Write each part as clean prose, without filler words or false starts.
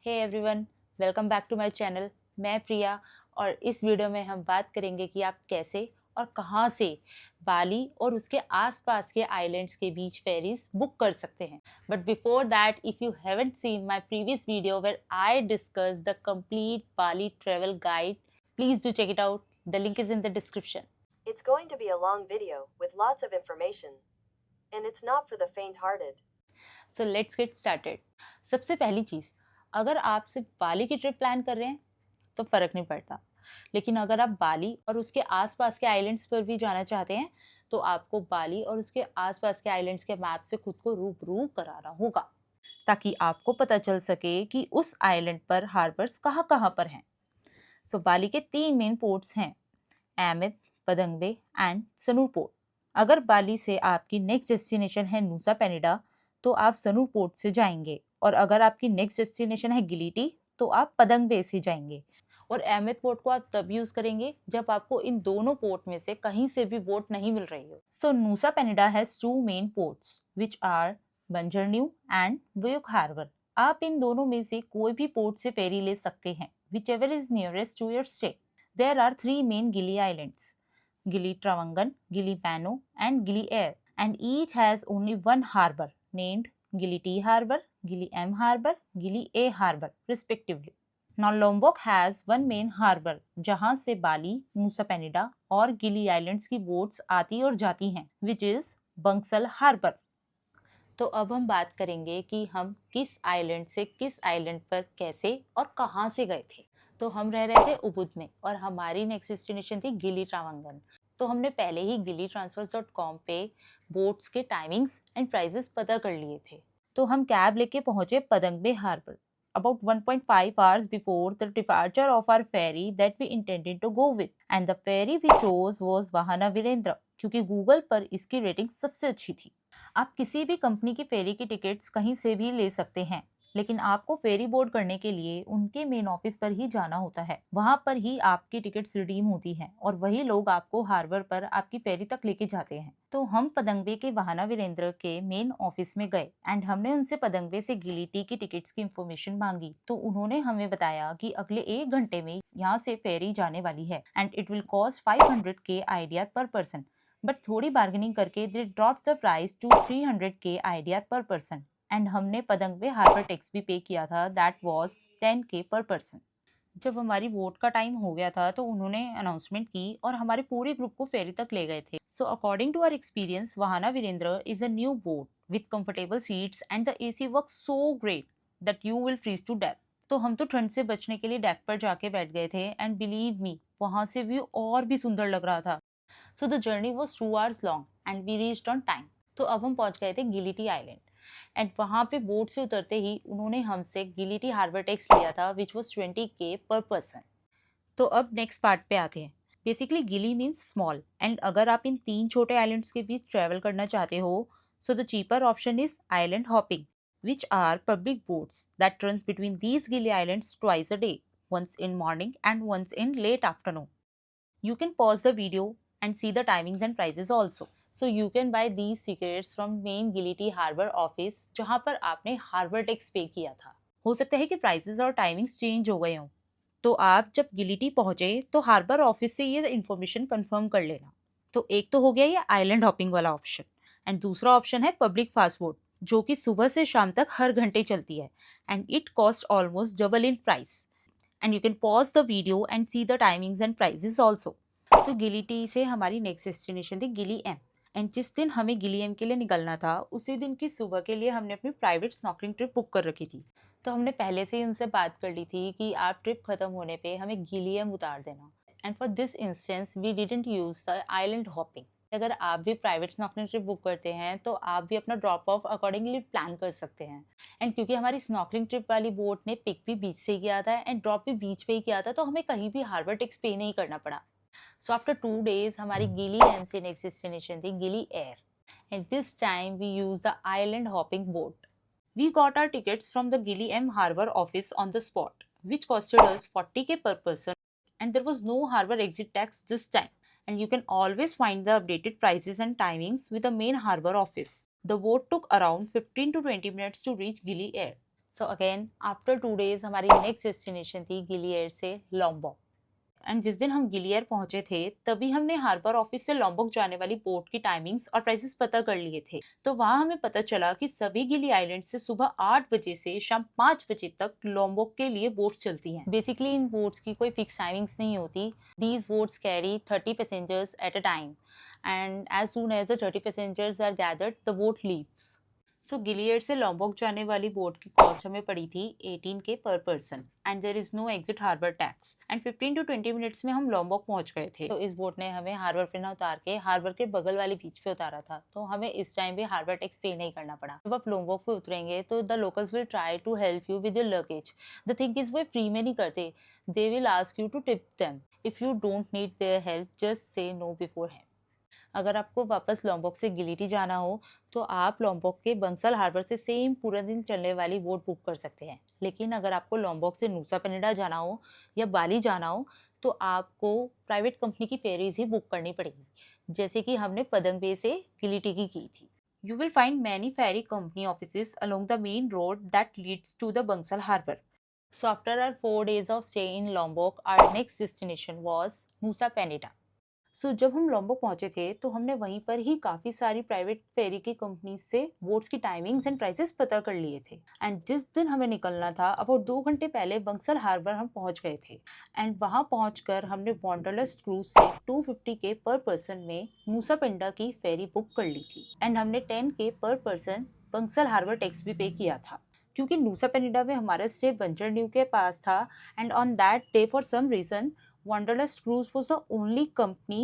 Hey everyone, welcome back to my channel. मैं प्रिया और इस वीडियो में हम बात करेंगे कि आप कैसे और कहाँ से बाली और उसके आसपास के आइलैंड्स के बीच फेरीज बुक कर सकते हैं। But before that, if you haven't seen my previous video where I discuss the complete Bali travel guide, please do check it out. The link is in the description. It's going to be a long video with lots of information, and it's not for the faint-hearted. So let's get started. सबसे पहली चीज़, अगर आप सिर्फ बाली की trip plan कर रहे हैं तो फ़र्क नहीं पड़ता, लेकिन अगर आप बाली और उसके आसपास के आइलैंड्स पर भी जाना चाहते हैं तो आपको बाली और उसके आसपास के आइलैंड्स के मैप से खुद को रूबरू कराना होगा, ताकि आपको पता चल सके कि उस आइलैंड पर हार्बर्स कहाँ कहाँ पर हैं। सो बाली के 3 मेन पोर्ट्स हैं, एमिद, पतंग बे एंड सनूर पोर्ट। अगर बाली से आपकी नेक्स्ट डेस्टिनेशन है नुसा पेनिडा तो आप सनूर पोर्ट से जाएंगे, और अगर आपकी नेक्स्ट डेस्टिनेशन है गिलिटी तो आप पतंग बे से जाएंगे। और अहमद पोर्ट को आप तब यूज करेंगे जब आपको इन दोनों पोर्ट में से कहीं से भी बोट नहीं मिल रही हो। So Nusa Penida has 2 main ports which are Banjar Nyuh and Buyuk harbour. आप इन दोनों में से कोई भी पोर्ट से फेरी ले सकते हैं, whichever is nearest to your stay. There are 3 main Gili Islands, Gili Travangan, Gili Pano and Gili Air, and each has only one harbour named Gili T Harbour, Gili M Harbour, Gili A Harbour respectively. Now Lombok has one main harbour जहाँ से बाली, Nusa Penida और गिली islands की boats आती और जाती हैं, which is Bansal harbour. तो अब हम बात करेंगे कि हम किस आइलैंड से किस आइलैंड पर कैसे और कहाँ से गए थे। तो हम रह रहे थे उबुद में और हमारी नेक्स्ट डेस्टिनेशन थी गिली ट्रावंगन। तो हमने पहले ही gilitransfers.com पे बोट्स के टाइमिंग्स एंड प्राइजेस पता कर लिए थे। तो हम कैब लेके पहुंचे पतंग बे harbour about 1.5 hours before the departure of our ferry that we intended to go with, and the ferry we chose was Vahana Virendra क्योंकि गूगल पर इसकी रेटिंग सबसे अच्छी थी। आप किसी भी कंपनी की फेरी की टिकट्स कहीं से भी ले सकते हैं, लेकिन आपको फेरी बोर्ड करने के लिए उनके मेन ऑफिस पर ही जाना होता है। वहां पर ही आपकी टिकट्स रिडीम होती हैं और वही लोग आपको हार्बर पर आपकी फेरी तक लेके जाते हैं। तो हम पतंगबे के वाहना वीरेंद्र के मेन ऑफिस में गए एंड हमने उनसे पतंगबे से गिलिटी की टिकट्स की इंफॉर्मेशन मांगी। तो उन्होंने हमें बताया कि अगले 1 घंटे में यहाँ से फेरी जाने वाली है and it will cost 500K IDR per person, but थोड़ी बार्गेनिंग करके they drop the price to 300K IDR per person. And हमने पतंगबे हार्बर टैक्स भी पे किया था, दैट वाज 10K पर पर्सन। जब हमारी वोट का टाइम हो गया था तो उन्होंने अनाउंसमेंट की और हमारे पूरे ग्रुप को फेरी तक ले गए थे। So according to our experience, वहाना वीरेंद्र is a new boat with comfortable seats and the AC work so great that you will freeze to death. तो हम तो ठंड से बचने के लिए डेक पर जाके बैठ गए थे एंड बिलीव मी, वहां से व्यू और भी सुंदर लग रहा था। So the journey was 2 hours long and we reached on time. तो अब हम पहुंच गए थे गिलिटी आइलैंड एंड वहां पे बोट से उतरते ही उन्होंने हमसे गिलिटी हार्बर टैक्स लिया था विच वॉज 20K पर पर्सन। तो अब नेक्स्ट पार्ट पे आते हैं। बेसिकली गिली मीन्स स्मॉल, एंड अगर आप इन 3 छोटे आइलैंड्स के बीच ट्रेवल करना चाहते हो so the cheaper option is island hopping, which are public boats that runs between these Gili Islands twice a day, once in morning and once in late afternoon. You can pause the video and see the timings and prices also. So you can buy these tickets from main Gility Harbour office जहाँ पर आपने harbour tax पे किया था। हो सकता है कि प्राइसेस और टाइमिंग्स चेंज हो गए हों, तो आप जब गिलिटी पहुंचे तो हार्बर ऑफिस से ये इन्फॉर्मेशन कंफर्म कर लेना। तो एक तो हो गया ये आइलैंड हॉपिंग वाला ऑप्शन, एंड दूसरा ऑप्शन है पब्लिक फास्ट बोट जो कि सुबह से शाम तक हर घंटे चलती है and it cost almost double in price. And you can pause the video and see the timings and prices also. तो गिलिटी से हमारी नेक्स्ट डेस्टिनेशन थी गिली एम, एंड जिस दिन हमें गिली एम के लिए निकलना था उसी दिन की सुबह के लिए हमने अपनी प्राइवेट स्नॉर्कलिंग ट्रिप बुक कर रखी थी। तो हमने पहले से ही उनसे बात कर ली थी कि आप ट्रिप खत्म होने पे हमें गिली एम उतार देना, and for this instance we didn't use the island hopping. अगर आप भी प्राइवेट स्नॉर्कलिंग ट्रिप बुक करते हैं तो आप भी अपना ड्रॉप ऑफ अकॉर्डिंगली प्लान कर सकते हैं। एंड क्योंकि हमारी स्नॉर्कलिंग ट्रिप वाली बोट ने पिक भी बीच से किया था एंड ड्रॉप भी बीच पे ही किया था, तो हमें कहीं भी हार्बर टैक्स पे नहीं करना पड़ा। सो आफ्टर 2 days हमारी गिली एम से नेक्स्ट डेस्टिनेशन थी Gili Air, and this time we use the island hopping boat. We got our tickets from the Gili M Harbour office on the spot, which costed us 40K per person, and there was no harbour exit tax this time. And you can always find the updated prices and timings with the main harbour office. The boat took around 15 to 20 minutes to reach Gili Air. So again after 2 days हमारी next destination थी गिलियर से लॉम्बॉक। And जिस दिन हम गिलियर पहुंचे थे तभी हमने हार्बर ऑफिस से लॉम्बॉक जाने वाली बोट की टाइमिंग्स और प्राइसेस पता कर लिए थे। तो वहां हमें पता चला कि सभी गिली आइलैंड से सुबह 8 बजे से शाम 5 बजे तक लॉम्बॉक के लिए बोट्स चलती हैं। बेसिकली इन बोट्स की कोई फिक्स टाइमिंग्स नहीं होती। These boats carry 30 passengers at a time and as soon as the 30 passengers are gathered the boat leaves. So गिलियड से लॉम्बॉक जाने वाली बोट की कॉस्ट हमें पड़ी थी 18K पर person and there is no exit harbour tax and 15 to 20 minutes में हम लॉम्बॉक पहुंच गए थे। तो इस बोट ने हमें हार्बर पे ना उतार के हार्बर के बगल वाले बीच पे उतारा था, तो हमें इस टाइम भी हार्बर टैक्स पे नहीं करना पड़ा। जब आप लॉम्बॉक पे उतरेंगे तो the locals will try to help you with your luggage. The thing is वो फ्री में नहीं करते, they will ask you to tip them. If you don't need their help just say no beforehand. अगर आपको वापस लॉम्बॉक से गिलिटी जाना हो तो आप लॉम्बॉक के बंसल हार्बर से सेम पूरा दिन चलने वाली बोट बुक कर सकते हैं। लेकिन अगर आपको लॉम्बॉक से नूसा पेनिडा जाना हो या बाली जाना हो तो आपको प्राइवेट कंपनी की फेरीज ही बुक करनी पड़ेगी, जैसे कि हमने पदंग बे से गिलिटी की थी। You will find many ferry company offices along the main road that leads to the Bangsal Harbour. So after our 4 days of stay in Lombok, our next destination was Nusa Penida. जब हम लॉम्बॉक पहुंचे थे तो हमने वहीं पर ही काफी सारी प्राइवेट फेरी की कंपनी से बोट्स की टाइमिंग्स एंड प्राइसेस पता कर लिए थे। एंड जिस दिन हमें निकलना था अबाउट 2 घंटे पहले बंसल हार्बर हम पहुंच गए थे। एंड वहां पहुंचकर हमने वॉन्डरलस्ट क्रूज से 250K पर पर्सन में मूसा पेंडा की फेरी बुक कर ली थी एंड हमने 10K पर पर्सन बंसल हार्बर टैक्स भी पे किया था, क्योंकि नूसा पेनिडा में हमारा स्टे बंजर न्यू के पास था। And on that day for some reason Wanderlust Cruise was the only company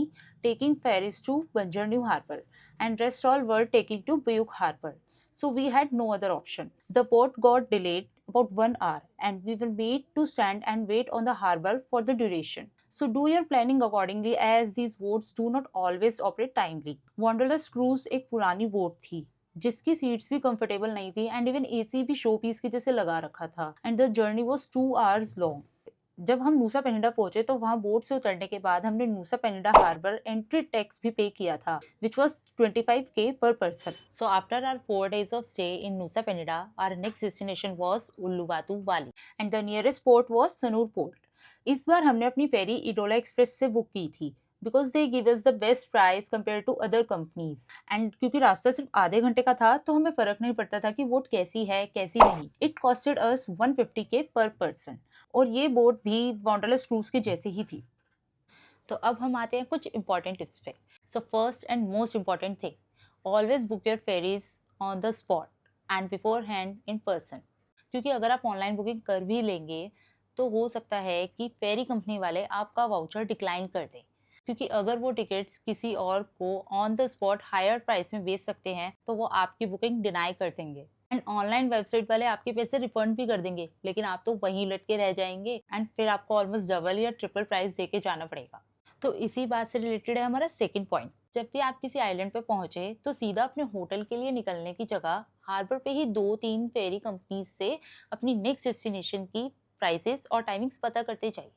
taking ferries to Banjar New Harbour and rest all were taking to Buyuk Harbour. So we had no other option. The boat got delayed about 1 hour and we were made to stand and wait on the harbour for the duration. So do your planning accordingly as these boats do not always operate timely. Wanderlust Cruise एक पुरानी boat थी जिसकी seats भी comfortable नहीं थी and even AC भी show piece की जैसे लगा रखा था and the journey was 2 hours long. जब हम नूसा पेनिडा पहुंचे तो वहां बोट से उतरने के बाद हमने Nusa Penida harbour entry tax भी पे किया था which was 25K per person. So after our 4 days of stay in Nusa Penida our next destination was Uluwatu Bali and the nearest port was Sanur port. इस बार हमने अपनी फेरी इडोला express से book की थी because they give us the best price compare to other companies. एंड क्योंकि रास्ता सिर्फ आधे घंटे का था तो हमें फर्क नहीं पड़ता था कि बोट कैसी है कैसी नहीं। इट कॉस्टेड अस 150K पर पर्सन और ये बोट भी वॉन्डरलस्ट क्रूज के जैसे ही थी। तो अब हम आते हैं कुछ इंपॉर्टेंट टिप्स पे। So first and most important thing, always book your ferries on the spot and beforehand in person. क्योंकि अगर आप ऑनलाइन बुकिंग कर भी लेंगे तो हो सकता है कि फेरी कंपनी वाले आपका वाउचर डिक्लाइन कर दें, क्योंकि अगर वो टिकट्स किसी और को on the spot higher price में बेच सकते हैं तो वो आपकी बुकिंग डिनाई कर देंगे एंड ऑनलाइन वेबसाइट वाले आपके पैसे रिफंड भी कर देंगे, लेकिन आप तो वहीं लटके रह जाएंगे एंड फिर आपको ऑलमोस्ट डबल या ट्रिपल प्राइस देके जाना पड़ेगा। तो इसी बात से रिलेटेड है हमारा सेकंड पॉइंट। जब भी आप किसी आइलैंड पे पहुंचे तो सीधा अपने होटल के लिए निकलने की जगह हार्बर पे ही 2-3 फेरी कंपनीज से अपनी नेक्स्ट डेस्टिनेशन की प्राइसेस और टाइमिंग्स पता करते जाइए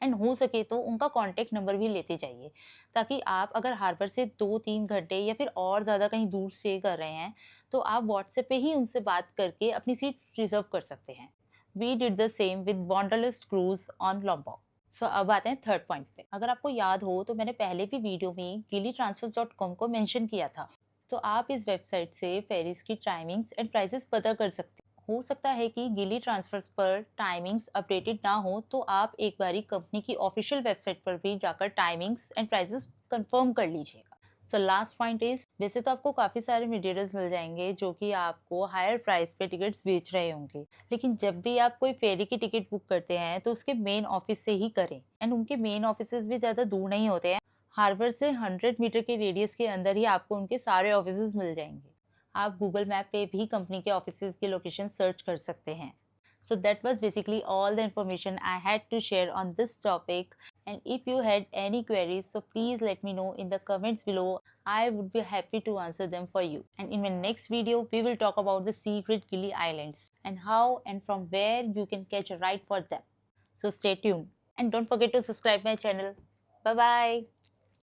एंड हो सके तो उनका कॉन्टैक्ट नंबर भी लेते जाइए, ताकि आप अगर हार्बर से 2-3 घंटे या फिर और ज़्यादा कहीं दूर स्टे कर रहे हैं तो आप व्हाट्सएप पे ही उनसे बात करके अपनी सीट रिजर्व कर सकते हैं। We did the same with Wanderlust cruise on Lombok. So अब आते हैं थर्ड पॉइंट पे। अगर आपको याद हो तो मैंने पहले भी वीडियो में gilitransfers.com को मेंशन किया था, तो आप इस वेबसाइट से फेरीज की टाइमिंग्स एंड प्राइसेस पता कर सकते हैं। हो सकता है कि गिली ट्रांसफर्स पर टाइमिंग्स अपडेटेड ना हो तो आप एक बारी कंपनी की ऑफिशियल वेबसाइट पर भी जाकर टाइमिंग्स एंड प्राइसेस कंफर्म कर लीजिएगा। सो लास्ट पॉइंट इज, वैसे तो आपको काफ़ी सारे मटेरियल्स मिल जाएंगे जो कि आपको हायर प्राइस पे टिकट्स बेच रहे होंगे, लेकिन जब भी आप कोई फेरी की टिकट बुक करते हैं तो उसके मेन ऑफिस से ही करें एंड उनके मेन ऑफिस भी ज़्यादा दूर नहीं होते हैं। हार्बर से 100 मीटर के रेडियस के अंदर ही आपको उनके सारे ऑफिस मिल जाएंगे। आप गूगल मैप पे भी कंपनी के ऑफिस की लोकेशन सर्च कर सकते हैं। So that was basically all the information I had to share on this topic. And if you had any queries, so please let me know in the comments below. I would be happy to answer them for you. And in my next video, we will talk about the secret Gili Islands and how and from where you can catch a ride for them. So stay tuned and don't forget to subscribe my channel. Bye bye.